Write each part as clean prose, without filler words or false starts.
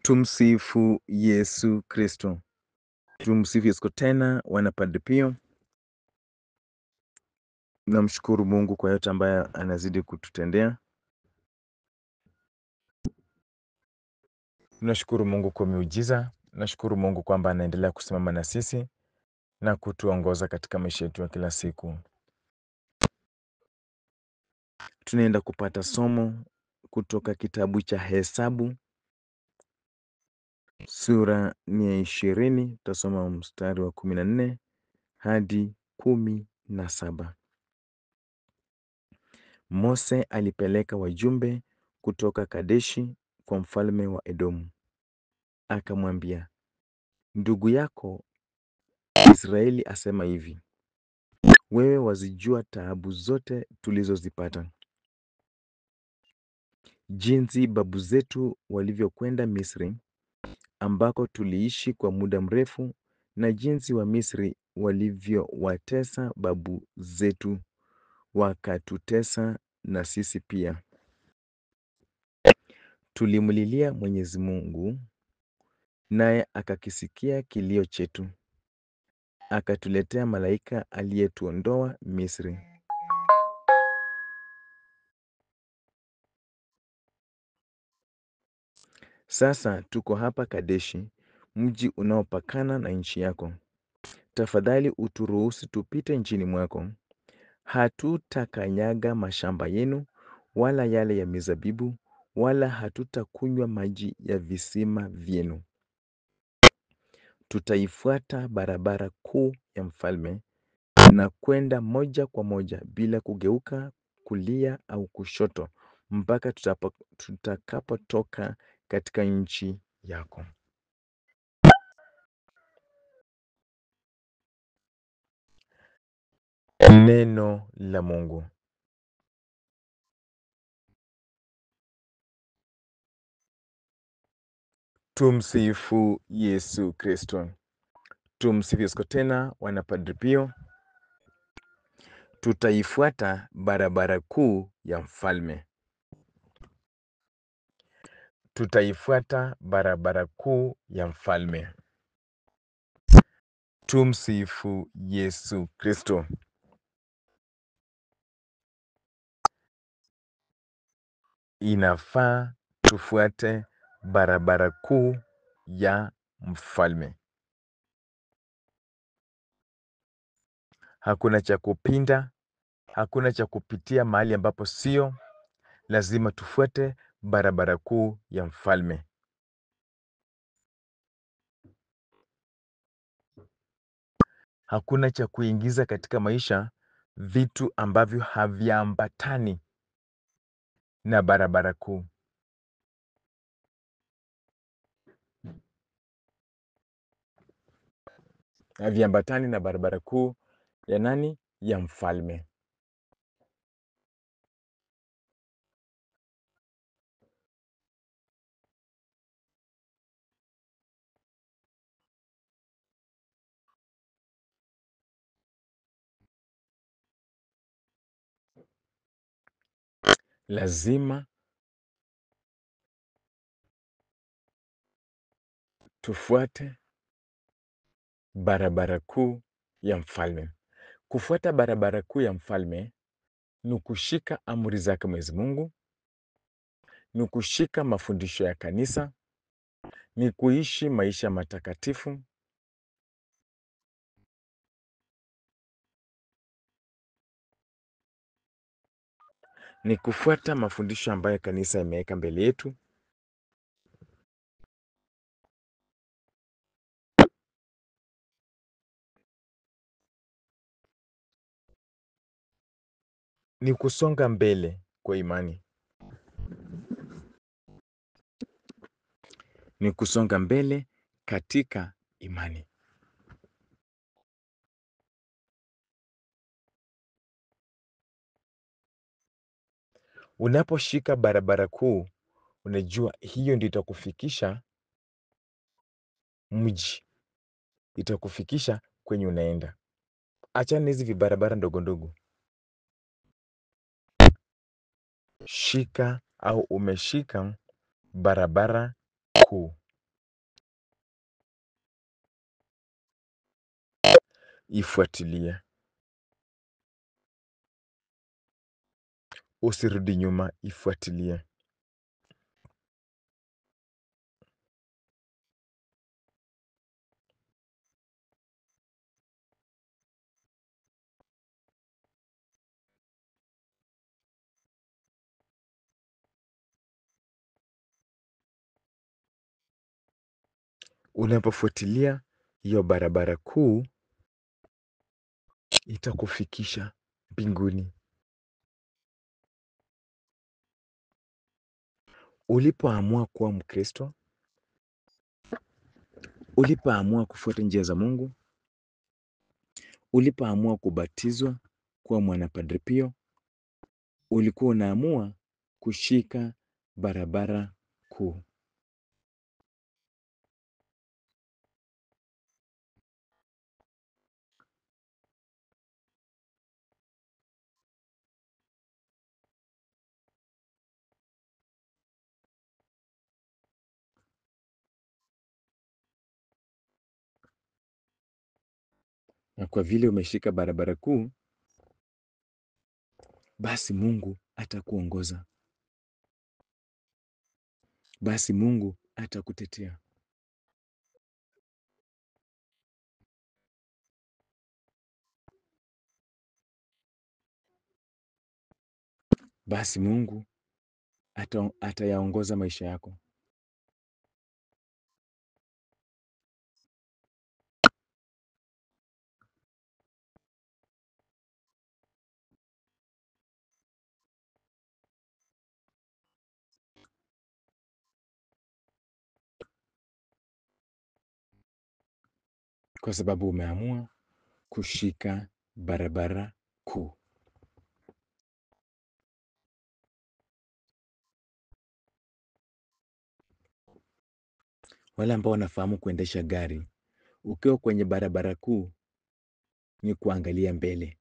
Tumsifu Yesu Kristo. Tumsifu Yesu tena, wana Padre Pio. Namshukuru Mungu kwa yote ambayo anazidi kututendea. Nashukuru Mungu kwa miujiza. Nashukuru Mungu kwamba anaendelea kusimama na sisi na kutuongoza katika maisha yetu ya kila siku. Tunaenda kupata somo kutoka kitabu cha Hesabu sura ni ya 20. Tutasoma mstari wa 14 hadi 17. Mose alipeleka wajumbe kutoka Kadeshi kwa mfalme wa Edomu. Akamwambia, ndugu yako Israeli asema hivi, wewe wazijua taabu zote tulizozipata, jinsi babu zetu walivyokwenda Misri, ambako tuliishi kwa muda mrefu, na jinsi wa Misri walivyowatesa babu zetu, wakatutesa na sisi pia. Tulimlilia Mwenyezi Mungu, naye akakisikia kilio chetu, akatuletea malaika aliyetuondoa Misri. Sasa tuko hapa Kadeshi, mji unaopakana na nchi yako. Tafadhali uturuhusu tupite nchini mwako. Hatutakanyaga mashamba yenu, wala yale ya mizabibu, wala hatutakunywa maji ya visima vyenu. Tutaifuata barabara kuu ya mfalme na kwenda moja kwa moja bila kugeuka kulia au kushoto mpaka tutakapotoka katika nchi yako. Neno la Mungu. Tumsifu Yesu Kristo. Tumsifu Yesu tena, wana Padre Pio. Tutaifuata barabara kuu ya mfalme. Tutaifuata barabara kuu ya mfalme. Tumsifu Yesu Kristo. Inafaa tufuate barabara kuu ya mfalme. Hakuna cha kupinda, hakuna cha kupitia mahali ambapo sio. Lazima tufuate barabara kuu ya mfalme. Hakuna cha kuingiza katika maisha vitu ambavyo haviambatani na barabara kuu. Haviambatani na barabara kuu ya nani? Ya mfalme. Lazima tufuate barabara kuu ya mfalme. Kufuata barabara kuu ya mfalme ni kushika amri zake Mwenyezi Mungu, ni kushika mafundisho ya kanisa, ni kuishi maisha matakatifu, ni kufuata mafundisho ambayo kanisa imeweka mbele yetu. Ni kusonga mbele kwa imani. Ni kusonga mbele katika imani. Unaposhika barabara kuu, unajua hiyo ndio itakufikisha mji, itakufikisha kwenye unaenda. Achana hizi vibarabara ndogo ndogo. Shika au umeshika barabara kuu. ifuatilie. Usirudi nyuma, ifuatilie. Unapofuatilia hiyo barabara kuu itakufikisha mbinguni. Ulipoamua kuwa Mkristo, ulipoamua kufuata njia za Mungu, ulipoamua kubatizwa kuwa mwana Padre Pio, ulikuwa unaamua kushika barabara kuu. Na kwa vile umeshika barabara kuu, basi Mungu atakuongoza. Basi Mungu atakutetea. Basi Mungu atayaongoza maisha yako. Kwa sababu umeamua kushika barabara kuu. Wale ambao wanafahamu kuendesha gari, ukiwa kwenye barabara kuu ni kuangalia mbele.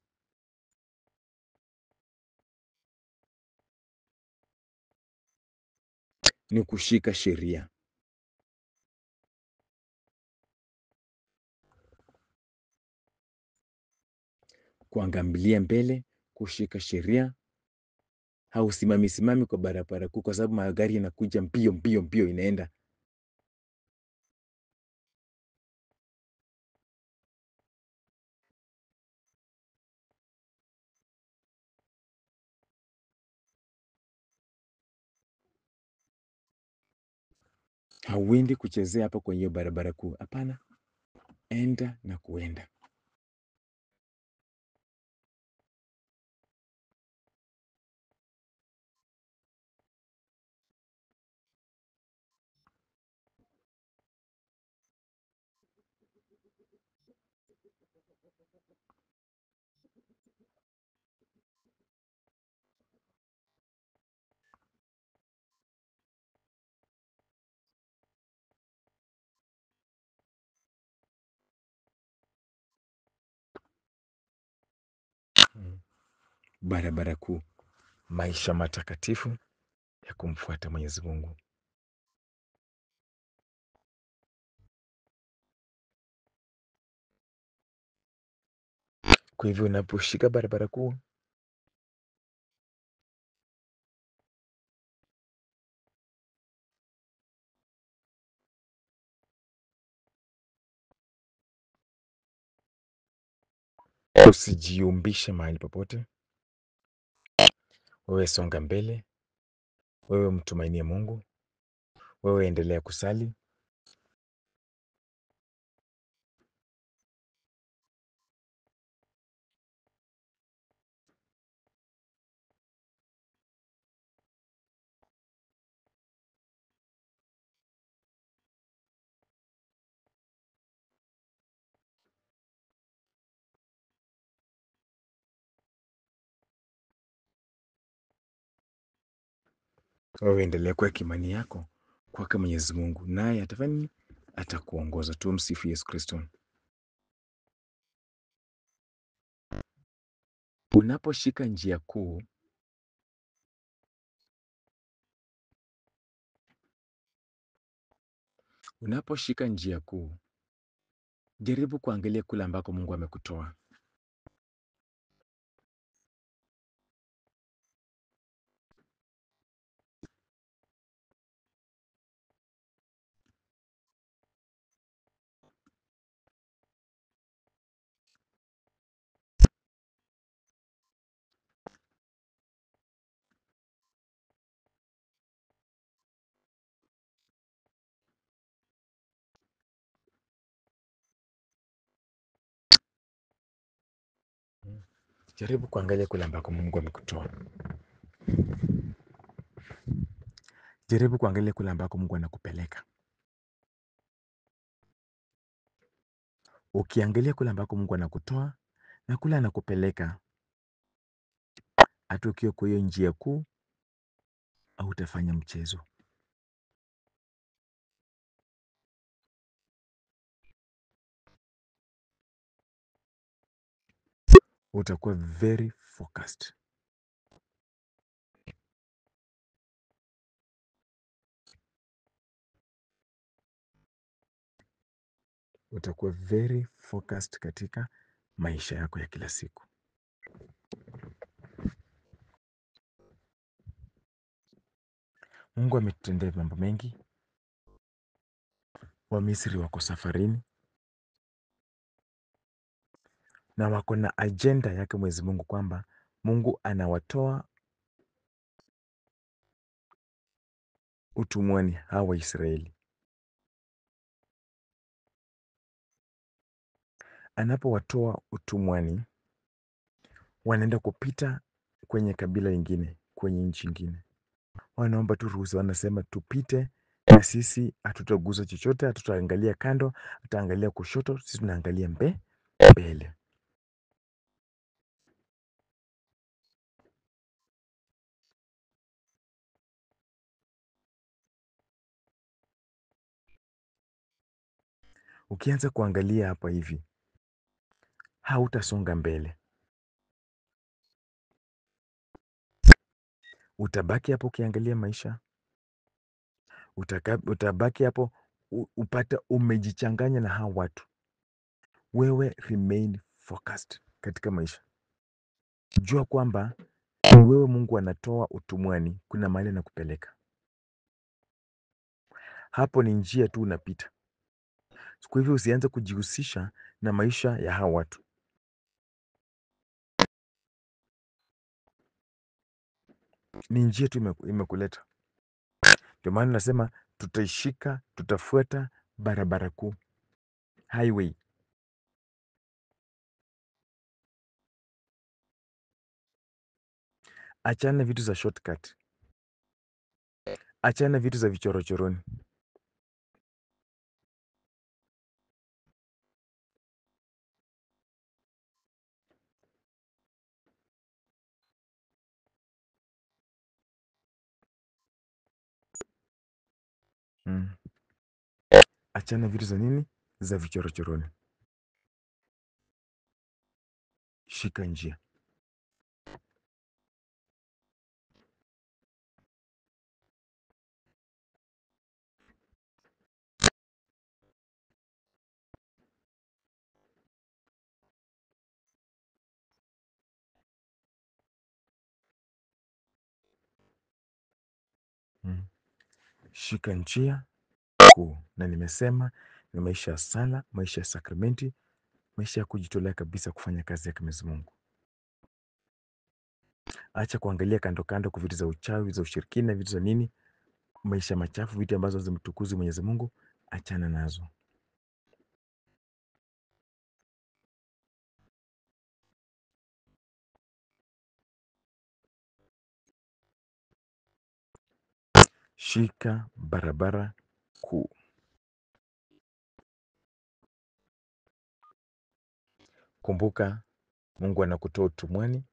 Ni kushika sheria. Kuangalia mbele, kushika sheria. Hausimami kwa barabara kuu kwa sababu magari yanakuja mbio mbio mbio inaenda. Hauendi kuchezea hapo kwenye hiyo barabara kuu. Hapana, enda na kuenda. Barabara kuu, maisha matakatifu ya kumfuata Mwenyezi Mungu. Kwa hivyo unaposhika barabara kuu, usijiumbishe mahali popote. Wewe songa mbele, wewe mtumainie Mungu, wewe endelea kusali. Wewe endelea kuweka imani yako kwake Mwenyezi Mungu, naye atafanya nini? Atakuongoza. Tumsifu Yesu Kristo. Unaposhika njia kuu, unaposhika njia kuu, Jaribu kuangalia kule ambako Mungu amekutoa. Jaribu kuangalia kule ambako Mungu amekutoa. Jaribu kuangalia kule ambako Mungu anakupeleka. Ukiangalia kule ambako Mungu anakutoa na kule anakupeleka, hata ukiwa kwa hiyo njia kuu, hautafanya mchezo. Utakuwa very focused. Utakuwa very focused katika maisha yako ya kila siku. Mungu ametutendea mambo mengi. Wamisri wako safarini na wako na ajenda yake Mwenyezi Mungu, kwamba Mungu anawatoa utumwani hawa Waisraeli. Anapowatoa utumwani, wanaenda kupita kwenye kabila lingine, kwenye nchi ingine. Wanaomba tu ruhusa, wanasema tupite, na sisi hatutaguza chochote, hatutaangalia kando, hatutaangalia kushoto, sisi tunaangalia mbele. Ukianza kuangalia hapa hivi, hautasonga mbele. Utabaki hapo ukiangalia maisha. Utabaki hapo upata umejichanganya na hao watu. Wewe remain focused katika maisha. Jua kwamba wewe Mungu anatoa utumwani, kuna mahali anakupeleka. Hapo ni njia tu unapita. Kwa hivyo usianze kujihusisha na maisha ya hao watu. Ni njia tu imekuleta. Ndio maana nasema tutafuata barabara kuu, highway. Achana vitu za shortcut. Achana vitu za vichorochoroni. Achana vitu za nini? Za vichorochoroni. Shika njia. Shika njia kuu. Na nimesema ni maisha ya sala, maisha ya sakramenti, maisha ya kujitolea kabisa kufanya kazi ya Mwenyezi Mungu. Acha kuangalia kando kando kwa vitu za uchawi, za ushirikina, vitu za nini, maisha machafu, vitu ambazo hazimtukuzi Mwenyezi Mungu, achana nazo. Shika barabara kuu. Kumbuka, Mungu anakutoa utumwani,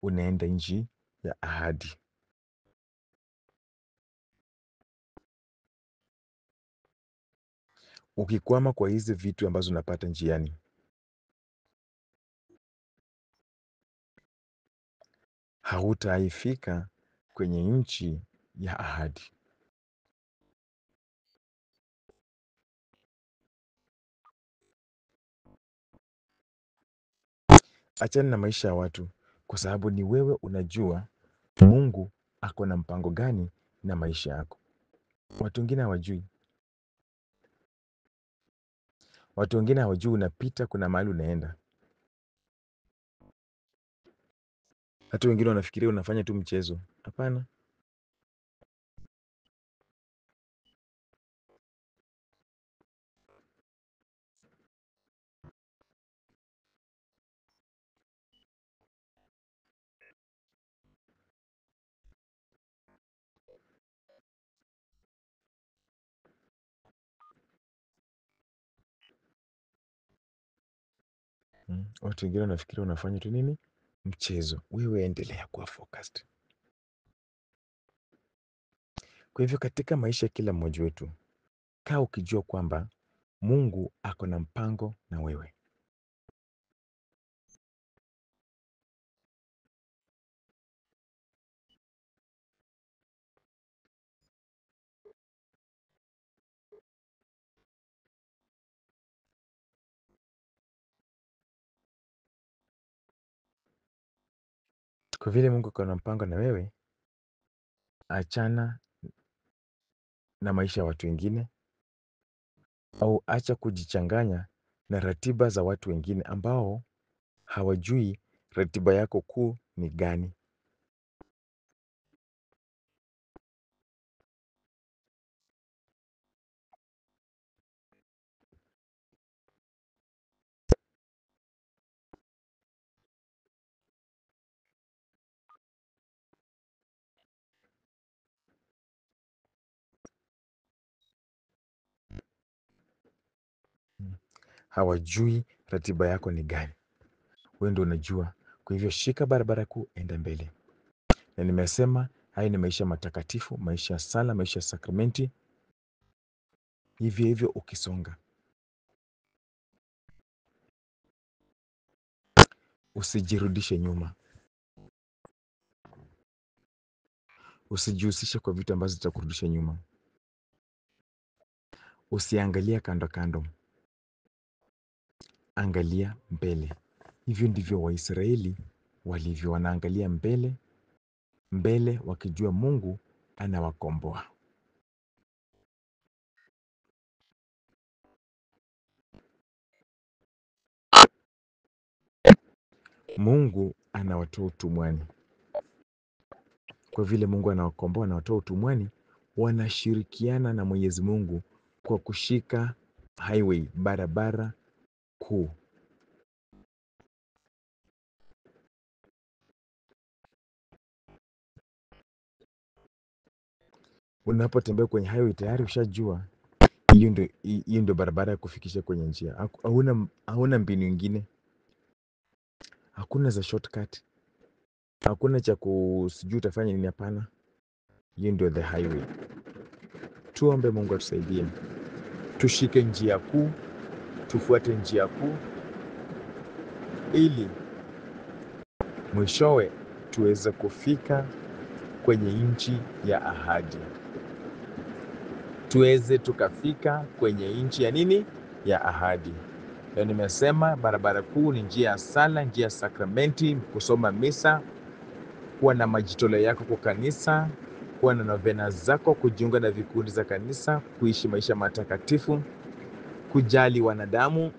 unaenda nchi ya ahadi. Ukikwama kwa hizi vitu ambazo unapata njiani, hautaifika kwenye nchi ya ahadi. Achana na maisha ya watu, kwa sababu ni wewe unajua Mungu ako na mpango gani na maisha yako. Watu wengine hawajui. Watu wengine hawajui unapita, kuna mahali unaenda. Hata wengine wanafikiria unafanya tu mchezo. Hapana. Watu wengine wanafikiria unafanya tu nini? Mchezo. Wewe endelea kuwa focused. Kwa hivyo katika maisha ya kila mmoja wetu, kaa ukijua kwamba Mungu ako na mpango na wewe. Kwa vile Mungu ako na mpango na wewe, achana na maisha ya watu wengine au acha kujichanganya na ratiba za watu wengine ambao hawajui ratiba yako kuu ni gani. Hawajui ratiba yako ni gani. Wewe ndio unajua. Kwa hivyo shika barabara kuu, enda mbele. Na nimesema haya ni maisha matakatifu, maisha ya sala, maisha ya sakramenti. Hivyo hivyo ukisonga. Usijirudishe nyuma. Usijihusishe kwa vitu ambazo zitakurudisha nyuma. Usiangalia kando kando. Angalia mbele. Hivyo ndivyo Waisraeli walivyo, wanaangalia mbele, mbele wakijua Mungu anawakomboa. Mungu anawatoa utumwani. Kwa vile Mungu anawakomboa, anawatoa utumwani, wanashirikiana na Mwenyezi Mungu kwa kushika highway, barabara kuu. Unapotembea kwenye highway tayari ushajua hiyo ndio barabara ya kufikisha kwenye njia. Hauna mbinu ingine. Hakuna za shortcut. Hakuna cha sijui utafanya nini, hapana. Hiyo ndio the highway. Tuombe Mungu atusaidie. Tushike njia kuu, tufuate njia kuu ili mwishowe tuweze kufika kwenye nchi ya ahadi. Tuweze tukafika kwenye nchi ya nini? Ya ahadi. Leo nimesema barabara kuu ni njia ya sala, njia ya sakramenti, kusoma misa, kuwa na majitoleo yako kwa kanisa, kuwa na novena zako, kujiunga na vikundi za kanisa, kuishi maisha matakatifu, kujali wanadamu,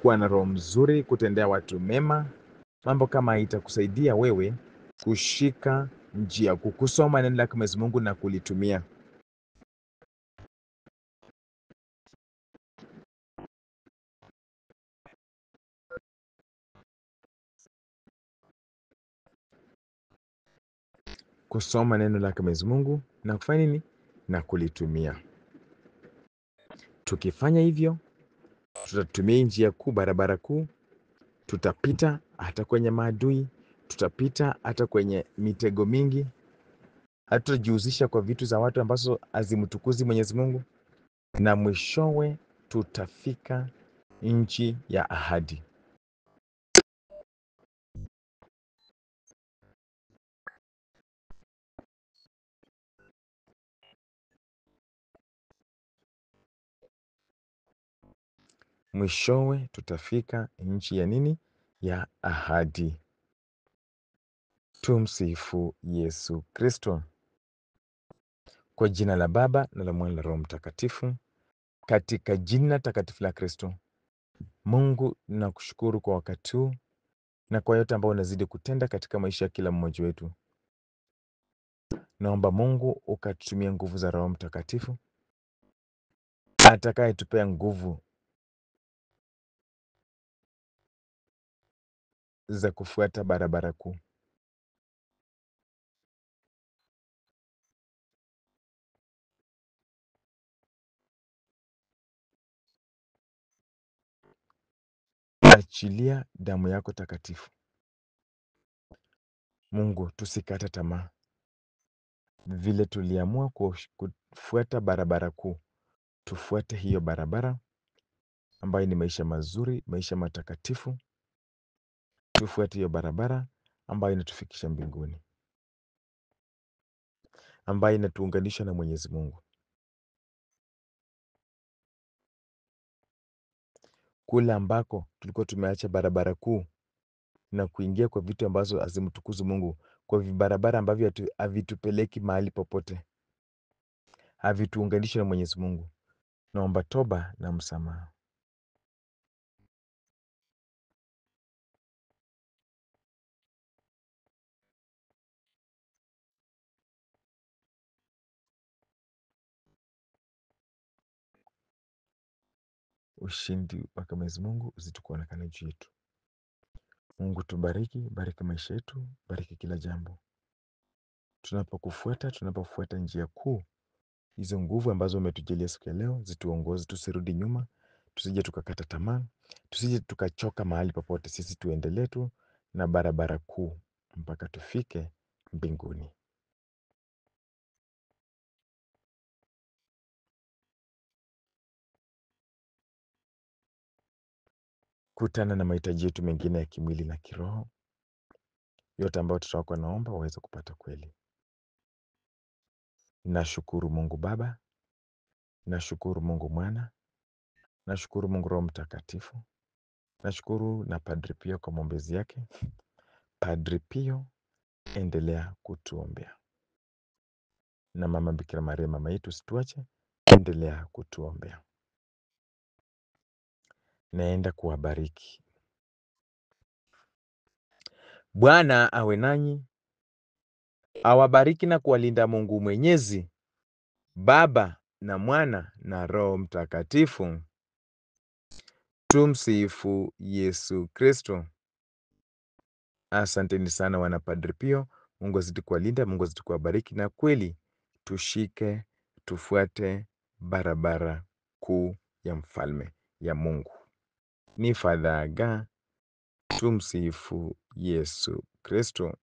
kuwa na roho mzuri, kutendea watu mema. Mambo kama itakusaidia wewe kushika njia, kusoma neno la Mwenyezi Mungu na kulitumia. Kusoma neno la Mwenyezi Mungu na kufanya nini? Na kulitumia. Tukifanya hivyo, tutatumia njia kuu, barabara kuu, tutapita hata kwenye maadui, tutapita hata kwenye mitego mingi, hatutajihusisha kwa vitu za watu ambazo hazimtukuzi Mwenyezi Mungu, na mwishowe tutafika nchi ya ahadi. mwishowe tutafika nchi ya nini? Ya ahadi. Tumsifu Yesu Kristo. Kwa jina la Baba na la Mwana na Roho Mtakatifu, katika jina takatifu la Kristo. Mungu, nakushukuru kwa wakati huu na kwa yote ambayo unazidi kutenda katika maisha ya kila mmoja wetu. Naomba Mungu ukatutumie nguvu za Roho Mtakatifu atakayetupea nguvu za kufuata barabara kuu. Achilia damu yako takatifu. Mungu, tusikate tamaa. Vile tuliamua kufuata barabara kuu, tufuate hiyo barabara ambayo ni maisha mazuri, maisha matakatifu. Tufuate hiyo barabara ambayo inatufikisha mbinguni, ambayo inatuunganisha na Mwenyezi Mungu. Kule ambako tulikuwa tumeacha barabara kuu na kuingia kwa vitu ambazo hazimtukuzi Mungu, kwa vibarabara ambavyo havitupeleki mahali popote, havituunganishi na Mwenyezi Mungu. Naomba toba na msamaha. Ushindi wake Mwenyezi Mungu uzidi kuonekana juu yetu. Mungu tubariki, bariki maisha yetu, bariki kila jambo. Tunapofuata njia kuu, hizo nguvu ambazo umetujalia siku ya leo zituongoze, tusirudi nyuma, tusije tukakata tamaa, tusije tukachoka mahali popote. Sisi tuendelee tu na barabara kuu mpaka tufike mbinguni. Kutana na mahitaji yetu mengine ya kimwili na kiroho, yote ambayo watoto wako naomba waweze kupata kweli. Nashukuru Mungu Baba, nashukuru Mungu Mwana, nashukuru Mungu Roho Mtakatifu, nashukuru na Padri Pio kwa maombezi yake. Padri Pio, endelea kutuombea. Na Mama Bikira Maria, mama yetu, usituache, endelea kutuombea. Naenda kuwabariki. Bwana awe nanyi, awabariki na kuwalinda Mungu Mwenyezi, Baba na Mwana na Roho Mtakatifu. Tumsifu Yesu Kristo. Asanteni sana wana Padri Pio. Mungu azidi kuwalinda, Mungu azidi kuwabariki, na kweli tufuate barabara kuu ya mfalme ya Mungu. Ni Fadha Aga. Tumsifu Yesu Kristo.